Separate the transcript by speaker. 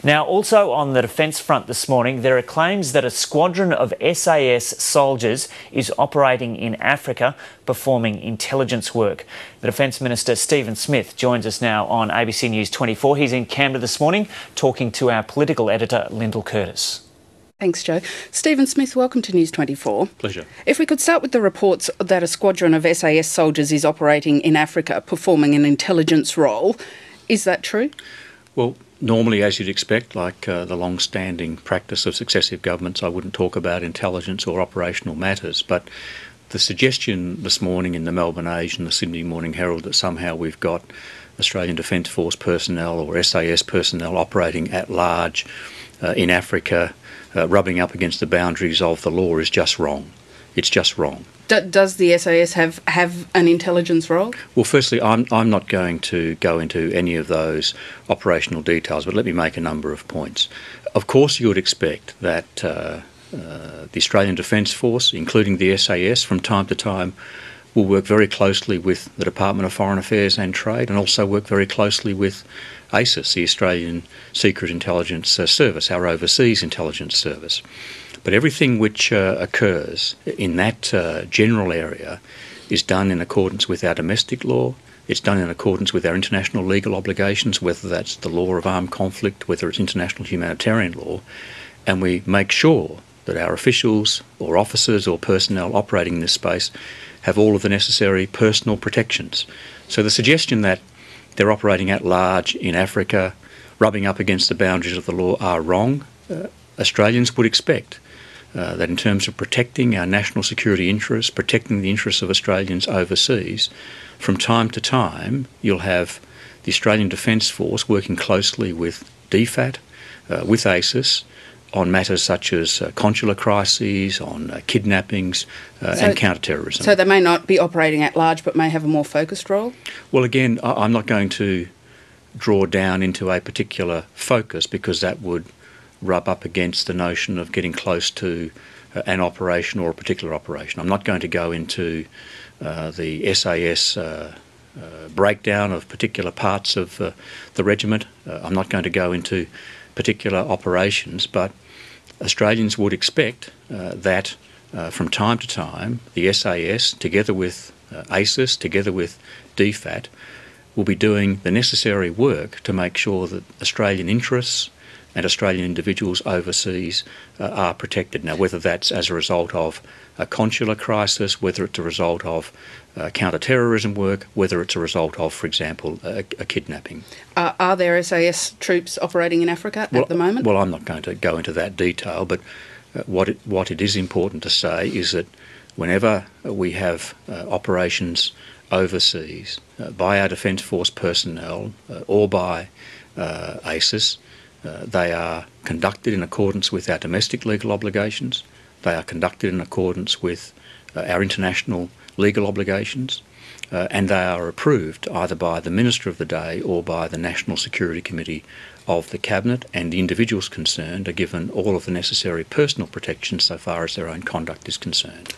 Speaker 1: Now, also on the defence front this morning, there are claims that a squadron of SAS soldiers is operating in Africa, performing intelligence work. The Defence Minister, Stephen Smith, joins us now on ABC News 24. He's in Canberra this morning, talking to our political editor, Lyndall Curtis.
Speaker 2: Thanks, Joe. Stephen Smith, welcome to News 24.
Speaker 3: Pleasure.
Speaker 2: If we could start with the reports that a squadron of SAS soldiers is operating in Africa, performing an intelligence role. Is that true?
Speaker 3: Well, normally, as you'd expect, like the long-standing practice of successive governments, I wouldn't talk about intelligence or operational matters, but the suggestion this morning in the Melbourne Age and the Sydney Morning Herald that somehow we've got Australian Defence Force personnel or SAS personnel operating at large in Africa, rubbing up against the boundaries of the law is just wrong. It's just wrong.
Speaker 2: Does the SAS have an intelligence role?
Speaker 3: Well, firstly, I'm not going to go into any of those operational details, but let me make a number of points. Of course, you would expect that the Australian Defence Force, including the SAS, from time to time will work very closely with the Department of Foreign Affairs and Trade, and also work very closely with ASIS, the Australian Secret Intelligence Service, our overseas intelligence service. But everything which occurs in that general area is done in accordance with our domestic law. It's done in accordance with our international legal obligations, whether that's the law of armed conflict, whether it's international humanitarian law. And we make sure that our officials or officers or personnel operating in this space have all of the necessary personal protections. So the suggestion that they're operating at large in Africa, rubbing up against the boundaries of the law, are wrong. Australians would expect that in terms of protecting our national security interests, protecting the interests of Australians overseas, from time to time you'll have the Australian Defence Force working closely with DFAT, with ASIS, on matters such as consular crises, on kidnappings and counter-terrorism.
Speaker 2: So they may not be operating at large but may have a more focused role?
Speaker 3: Well, again, I'm not going to draw down into a particular focus because that would rub up against the notion of getting close to an operation or a particular operation. I'm not going to go into the SAS breakdown of particular parts of the regiment. I'm not going to go into particular operations, but Australians would expect that from time to time the SAS, together with ASIS, together with DFAT, will be doing the necessary work to make sure that Australian interests and Australian individuals overseas are protected. Now, whether that's as a result of a consular crisis, whether it's a result of counter-terrorism work, whether it's a result of, for example, a kidnapping.
Speaker 2: Are there SAS troops operating in Africa at the moment?
Speaker 3: Well, I'm not going to go into that detail, but what it is important to say is that whenever we have operations overseas by our Defence Force personnel or by ASIS, they are conducted in accordance with our domestic legal obligations. They are conducted in accordance with our international legal obligations, and they are approved either by the Minister of the day or by the National Security Committee of the Cabinet, and the individuals concerned are given all of the necessary personal protections so far as their own conduct is concerned.